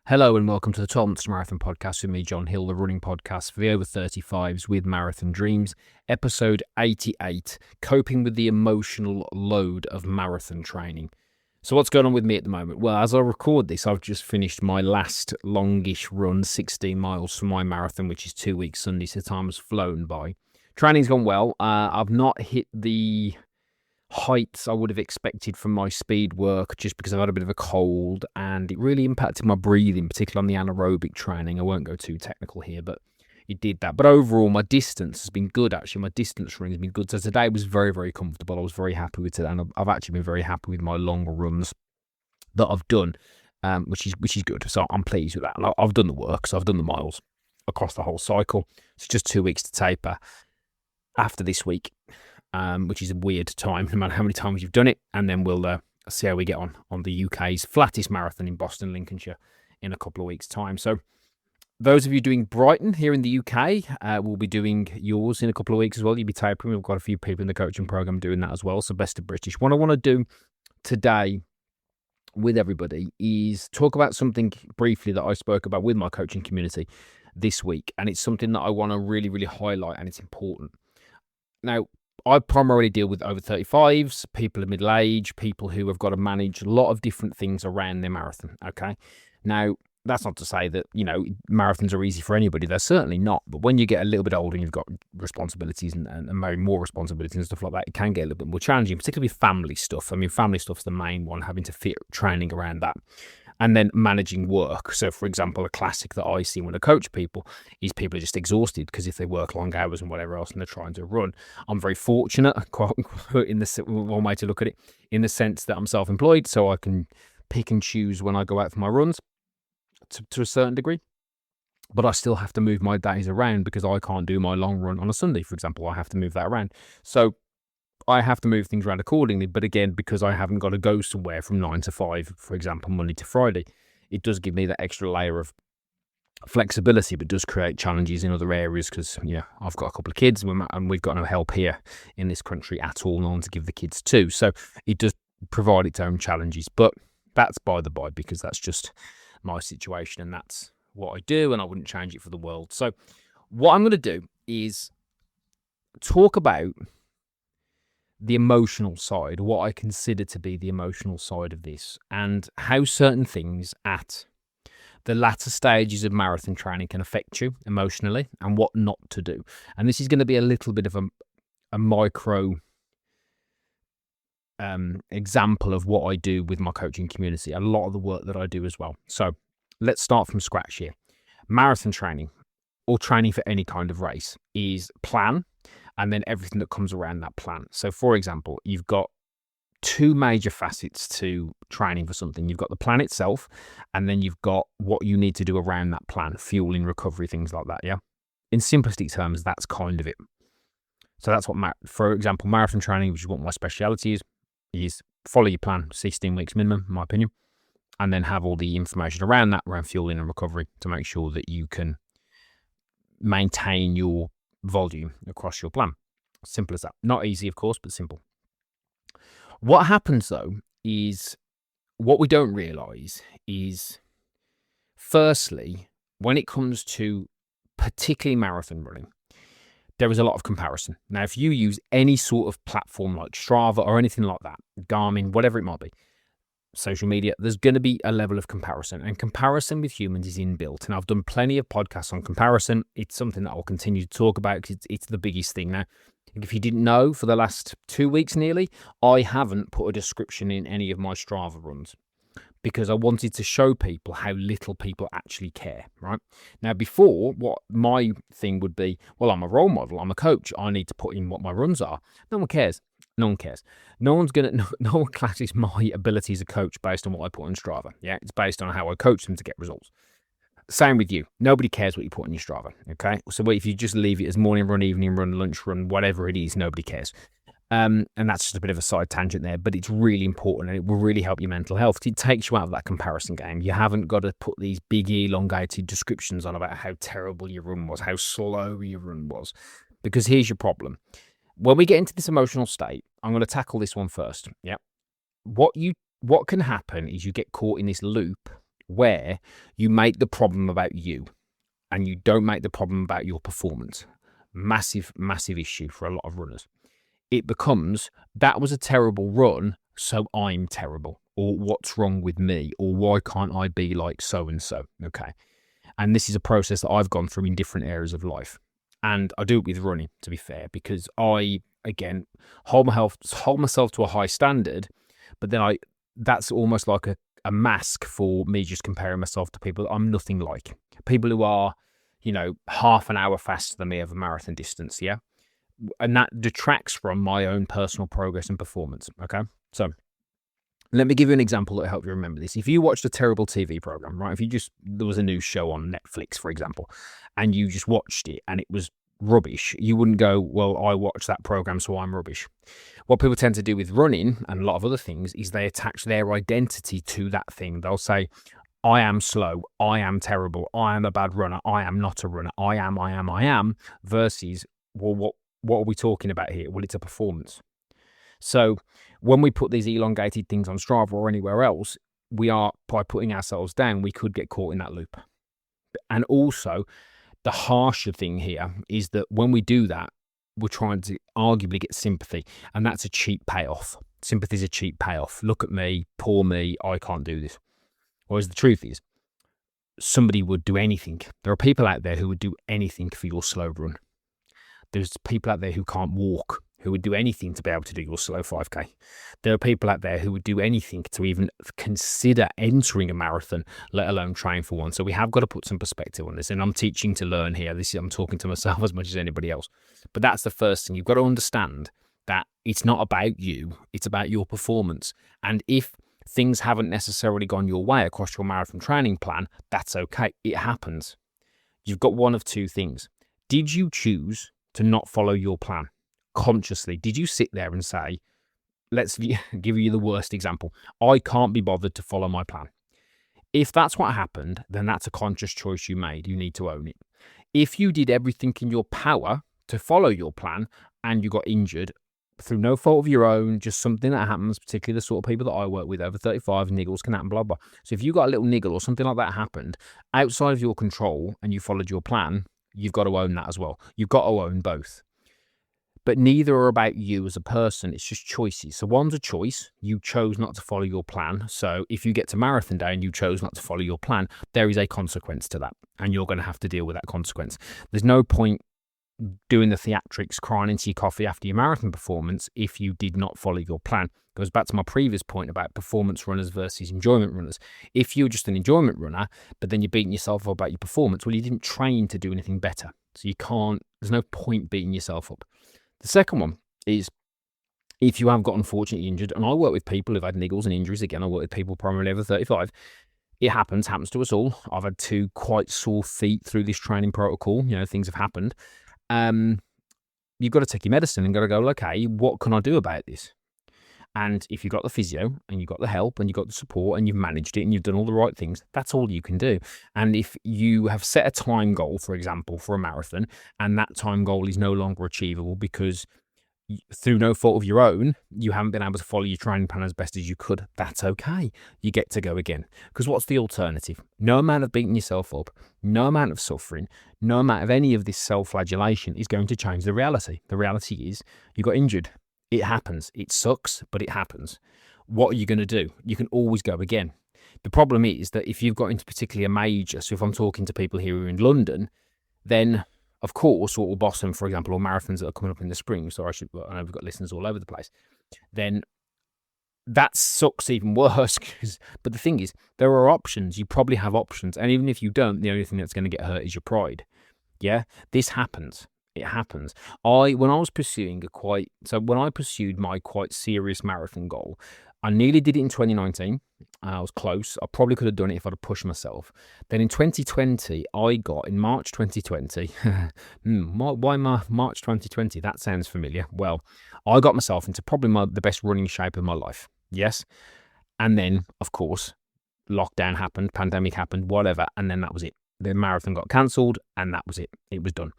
Hello and welcome to the 12 Months Marathon Podcast with me, John Hill, the running podcast for the over 35s with marathon dreams, episode 88, coping with the emotional load of marathon training. So what's going on with me at the moment? Well, as I record this, I've just finished my last longish run, 16 miles for my marathon, which is 2 weeks Sunday, so time has flown by. Training's gone well. I've not hit the heights I would have expected from my speed work just because I've had a bit of a cold and it really impacted my breathing, particularly on the anaerobic training. I won't go too technical here, but it did that. But overall, my distance has been good, actually. My distance running has been good. So today was very, very comfortable. I was very happy with it, and I've actually been very happy with my longer runs that I've done, which is good. So I'm pleased with that. And I've done the work, so I've done the miles across the whole cycle. It's just 2 weeks to taper after this week. Which is a weird time, no matter how many times you've done it. And then we'll see how we get on the UK's flattest marathon in Boston, Lincolnshire in a couple of weeks' time. So those of you doing Brighton here in the UK will be doing yours in a couple of weeks as well. You'll be tapering. We've got a few people in the coaching program doing that as well. So best of British. What I want to do today with everybody is talk about something briefly that I spoke about with my coaching community this week. And it's something that I want to really, really highlight, and it's important. Now, I primarily deal with over 35s, people of middle age, people who have got to manage a lot of different things around their marathon, okay? Now, that's not to say that, marathons are easy for anybody. They're certainly not. But when you get a little bit older and you've got responsibilities and maybe more responsibilities and stuff like that, it can get a little bit more challenging, particularly with family stuff. I mean, family stuff's the main one, having to fit training around that. And then managing work. So, for example, a classic that I see when I coach people is people are just exhausted because if they work long hours and whatever else and they're trying to run. I'm very fortunate, quote unquote, in the one way to look at it, in the sense that I'm self-employed, so I can pick and choose when I go out for my runs to a certain degree. But I still have to move my days around because I can't do my long run on a Sunday, for example. I have to move that around. So I have to move things around accordingly, but again, because I haven't got to go somewhere from 9 to 5, for example, Monday to Friday, it does give me that extra layer of flexibility, but does create challenges in other areas because, I've got a couple of kids and we've got no help here in this country at all, no one to give the kids to. So it does provide its own challenges, but that's by the by because that's just my situation and that's what I do and I wouldn't change it for the world. So what I'm going to do is talk about the emotional side, what I consider to be the emotional side of this, and how certain things at the latter stages of marathon training can affect you emotionally and what not to do. And this is going to be a little bit of a micro example of what I do with my coaching community, a lot of the work that I do as well. So let's start from scratch here. Marathon training, or training for any kind of race, is plan and then everything that comes around that plan. So, for example, you've got two major facets to training for something. You've got the plan itself, and then you've got what you need to do around that plan, fueling, recovery, things like that, yeah? In simplistic terms, that's kind of it. So that's what, for example, marathon training, which is what my speciality is follow your plan, 16 weeks minimum, in my opinion, and then have all the information around that, around fueling and recovery, to make sure that you can maintain your volume across your plan. Simple as that. Not easy, of course, but simple. What happens, though, is what we don't realise is, firstly, when it comes to particularly marathon running, there is a lot of comparison. Now, if you use any sort of platform like Strava or anything like that, Garmin, whatever it might be, social media, there's going to be a level of comparison, and comparison with humans is inbuilt. And I've done plenty of podcasts on comparison. It's something that I'll continue to talk about because it's the biggest thing. Now, if you didn't know, for the last 2 weeks nearly, I haven't put a description in any of my Strava runs because I wanted to show people how little people actually care, right? Now, before, what my thing would be, well, I'm a role model, I'm a coach, I need to put in what my runs are. No one cares. No one cares. No one classes my ability as a coach based on what I put on Strava. Yeah, it's based on how I coach them to get results. Same with you. Nobody cares what you put on your Strava. Okay, so if you just leave it as morning run, evening run, lunch run, whatever it is, nobody cares. And that's just a bit of a side tangent there, but it's really important and it will really help your mental health. It takes you out of that comparison game. You haven't got to put these big elongated descriptions on about how terrible your run was, how slow your run was, because here's your problem. When we get into this emotional state, I'm going to tackle this one first. Yeah. What can happen is you get caught in this loop where you make the problem about you and you don't make the problem about your performance. Massive, massive issue for a lot of runners. It becomes, that was a terrible run, so I'm terrible, or what's wrong with me, or why can't I be like so-and-so, okay? And this is a process that I've gone through in different areas of life. And I do it with running, to be fair, because I, again, hold myself to a high standard, but then that's almost like a mask for me just comparing myself to people that I'm nothing like. People who are, half an hour faster than me over marathon distance, yeah? And that detracts from my own personal progress and performance, okay? So let me give you an example that will help you remember this. If you watched a terrible TV program, right? There was a new show on Netflix, for example, and you just watched it and it was rubbish, you wouldn't go, well, I watched that program, so I'm rubbish. What people tend to do with running and a lot of other things is they attach their identity to that thing. They'll say, I am slow, I am terrible, I am a bad runner, I am not a runner, I am, versus, well, what are we talking about here? Well, it's a performance. So when we put these elongated things on Strava or anywhere else, we are, by putting ourselves down, we could get caught in that loop. And also, the harsher thing here is that when we do that, we're trying to arguably get sympathy, and that's a cheap payoff. Sympathy is a cheap payoff. Look at me, poor me, I can't do this. Whereas the truth is, somebody would do anything. There are people out there who would do anything for your slow run. There's people out there who can't walk, who would do anything to be able to do your slow 5K. There are people out there who would do anything to even consider entering a marathon, let alone train for one. So we have got to put some perspective on this. And I'm teaching to learn here. I'm talking to myself as much as anybody else. But that's the first thing. You've got to understand that it's not about you. It's about your performance. And if things haven't necessarily gone your way across your marathon training plan, that's okay. It happens. You've got one of two things. Did you choose to not follow your plan consciously? Did you sit there and say, let's give you the worst example, I can't be bothered to follow my plan? If that's what happened, then that's a conscious choice you made. You need to own it. If you did everything in your power to follow your plan and you got injured through no fault of your own, just something that happens, particularly the sort of people that I work with over 35, niggles can happen, blah, blah. So if you got a little niggle or something like that happened outside of your control and you followed your plan, you've got to own that as well. You've got to own both. But neither are about you as a person. It's just choices. So one's a choice. You chose not to follow your plan. So if you get to marathon day and you chose not to follow your plan, there is a consequence to that. And you're going to have to deal with that consequence. There's no point doing the theatrics, crying into your coffee after your marathon performance if you did not follow your plan. It goes back to my previous point about performance runners versus enjoyment runners. If you're just an enjoyment runner, but then you're beating yourself up about your performance, well, you didn't train to do anything better. So there's no point beating yourself up. The second one is if you have got unfortunately injured, and I work with people who've had niggles and injuries. Again, I work with people primarily over 35. It happens to us all. I've had 2 quite sore feet through this training protocol. Things have happened. You've got to take your medicine and got to go, okay, what can I do about this? And if you've got the physio and you've got the help and you've got the support and you've managed it and you've done all the right things, that's all you can do. And if you have set a time goal, for example, for a marathon, and that time goal is no longer achievable because through no fault of your own, you haven't been able to follow your training plan as best as you could, that's okay. You get to go again. Because what's the alternative? No amount of beating yourself up, no amount of suffering, no amount of any of this self-flagellation is going to change the reality. The reality is you got injured. It happens. It sucks, but it happens. What are you going to do? You can always go again. The problem is that if you've got into particularly a major, so if I'm talking to people here who are in London, then of course, or Boston, for example, or marathons that are coming up in the spring, so I know we've got listeners all over the place, then that sucks even worse. But the thing is, there are options. You probably have options. And even if you don't, the only thing that's going to get hurt is your pride. Yeah, this happens. It happens. When I pursued my quite serious marathon goal, I nearly did it in 2019. I was close. I probably could have done it if I'd have pushed myself. Then in 2020, in March 2020, why March 2020? That sounds familiar. Well, I got myself into probably the best running shape of my life. Yes. And then, of course, lockdown happened, pandemic happened, whatever. And then that was it. The marathon got cancelled and that was it. It was done.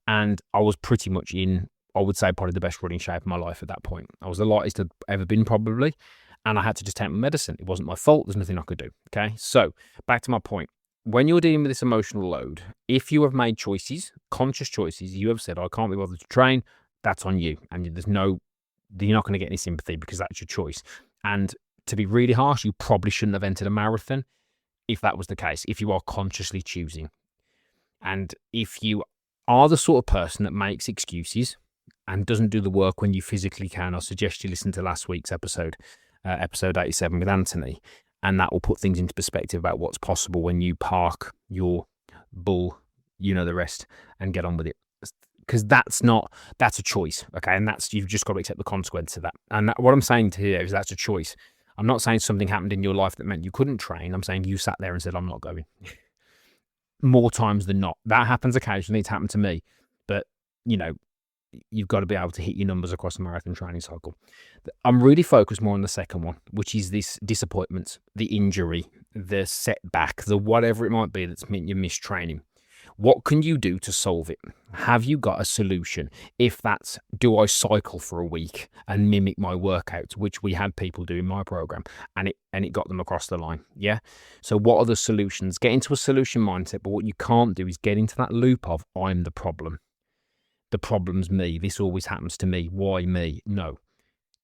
And I was pretty much in, I would say, probably the best running shape of my life at that point. I was the lightest I'd ever been probably. and I had to just take my medicine. It wasn't my fault. There's nothing I could do. Okay. So back to my point. When you're dealing with this emotional load, if you have made choices, conscious choices, you have said, I can't be bothered to train, that's on you. And you're not going to get any sympathy because that's your choice. And to be really harsh, you probably shouldn't have entered a marathon if that was the case, if you are consciously choosing. And if you are the sort of person that makes excuses and doesn't do the work when you physically can, I suggest you listen to last week's episode 87 with Anthony. And that will put things into perspective about what's possible when you park your bull, the rest, and get on with it. Because that's a choice, okay? And you've just got to accept the consequence of that. And what I'm saying to you is that's a choice. I'm not saying something happened in your life that meant you couldn't train. I'm saying you sat there and said, I'm not going. More times than not. That happens occasionally. It's happened to me. But, you've got to be able to hit your numbers across the marathon training cycle. I'm really focused more on the second one, which is this disappointment, the injury, the setback, the whatever it might be that's meant you missed training. What can you do to solve it? Have you got a solution? If that's, do I cycle for a week and mimic my workouts, which we had people do in my program, and it got them across the line? Yeah. So what are the solutions? Get into a solution mindset, but what you can't do is get into that loop of I'm the problem. The problem's me. This always happens to me. Why me? No.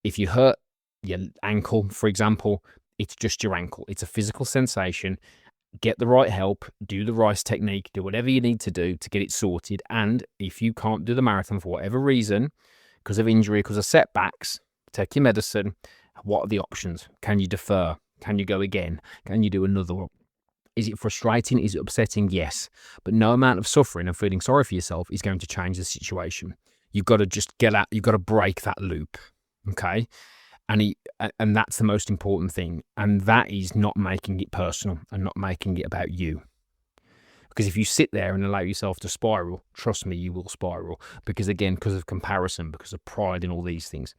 If you hurt your ankle, for example, it's just your ankle. It's a physical sensation. Get the right help, do the right technique, do whatever you need to do to get it sorted. And if you can't do the marathon for whatever reason, because of injury, because of setbacks, take your medicine. What are the options? Can you defer? Can you go again? Can you do another one? Is it frustrating? Is it upsetting? Yes. But no amount of suffering and feeling sorry for yourself is going to change the situation. You've got to just get out. You've got to break that loop. Okay. And that's the most important thing. And that is not making it personal and not making it about you. Because if you sit there and allow yourself to spiral, trust me, you will spiral. Because again, because of comparison, because of pride and all these things.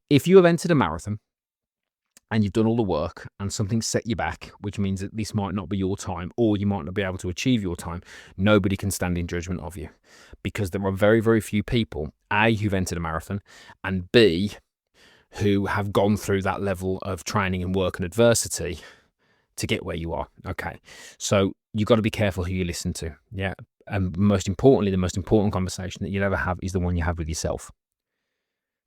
If you have entered a marathon and you've done all the work and something set you back, which means that this might not be your time or you might not be able to achieve your time, nobody can stand in judgment of you. Because there are very, very few people, A, who've entered a marathon, and B, who have gone through that level of training and work and adversity to get where you are. Okay. So you've got to be careful who you listen to. Yeah. And most importantly, the most important conversation that you'll ever have is the one you have with yourself.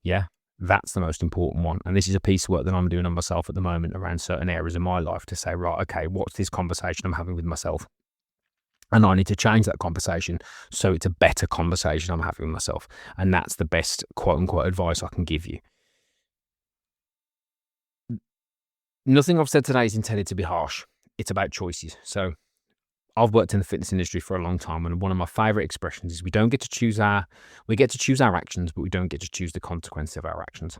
Yeah. That's the most important one. And this is a piece of work that I'm doing on myself at the moment around certain areas in my life to say, right, okay, what's this conversation I'm having with myself? And I need to change that conversation so it's a better conversation I'm having with myself. And that's the best quote unquote advice I can give you. Nothing I've said today is intended to be harsh. It's about choices. So I've worked in the fitness industry for a long time, and one of my favorite expressions is we get to choose our actions, but we don't get to choose the consequence of our actions.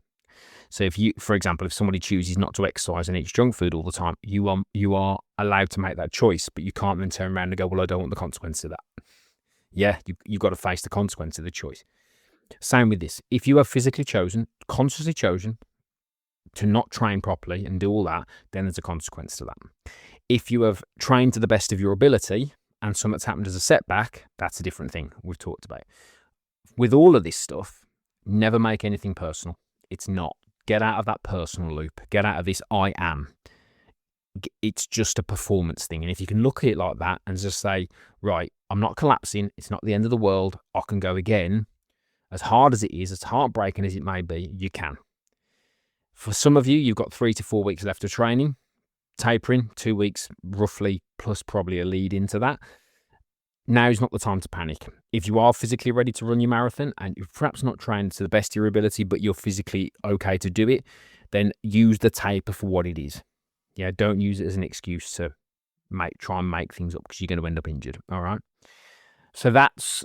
So for example, if somebody chooses not to exercise and eats junk food all the time, you are allowed to make that choice, but you can't then turn around and go, well, I don't want the consequence of that. Yeah, you've got to face the consequence of the choice. Same with this. If you have consciously chosen to not train properly and do all that, then there's a consequence to that. If you have trained to the best of your ability and something's happened as a setback, that's a different thing we've talked about. With all of this stuff, never make anything personal. It's not. Get out of that personal loop. Get out of this I am. It's just a performance thing. And if you can look at it like that and just say, right, I'm not collapsing. It's not the end of the world. I can go again. As hard as it is, as heartbreaking as it may be, you can. For some of you, you've got 3 to 4 weeks left of training, tapering, 2 weeks roughly, plus probably a lead into that. Now is not the time to panic. If you are physically ready to run your marathon and you've perhaps not trained to the best of your ability, but you're physically okay to do it, then use the taper for what it is. Yeah, don't use it as an excuse to try and make things up because you're going to end up injured. All right. So that's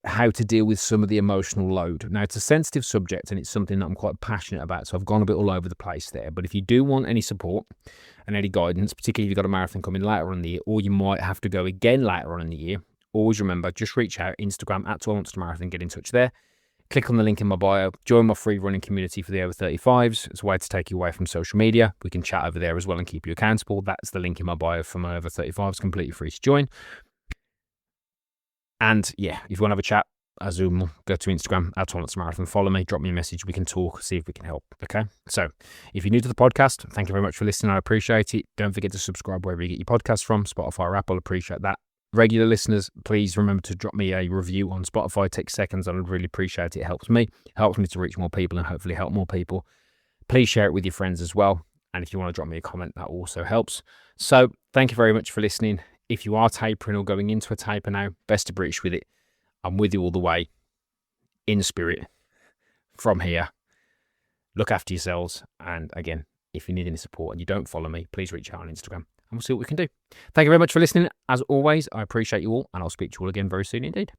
how to deal with some of the emotional load. Now, it's a sensitive subject and it's something that I'm quite passionate about, so I've gone a bit all over the place there. But if you do want any support and any guidance, particularly if you've got a marathon coming later on in the year, or you might have to go again later on in the year, always remember, just reach out, Instagram at 12 Months to Marathon, get in touch there. Click on the link in my bio, join my free running community for the over 35s. It's a way to take you away from social media. We can chat over there as well and keep you accountable. That's the link in my bio for my over 35s, completely free to join. And yeah, if you want to have a chat, as usual, go to Instagram, @ToleranceMarathon, follow me, drop me a message, we can talk, see if we can help, okay? So, if you're new to the podcast, thank you very much for listening, I appreciate it. Don't forget to subscribe wherever you get your podcasts from, Spotify or Apple, appreciate that. Regular listeners, please remember to drop me a review on Spotify. It takes seconds, and I'd really appreciate it. It helps me to reach more people and hopefully help more people. Please share it with your friends as well. And if you want to drop me a comment, that also helps. So thank you very much for listening. If you are tapering or going into a taper now, best of British with it. I'm with you all the way, in spirit, from here. Look after yourselves. And again, if you need any support and you don't follow me, please reach out on Instagram and we'll see what we can do. Thank you very much for listening. As always, I appreciate you all, and I'll speak to you all again very soon indeed.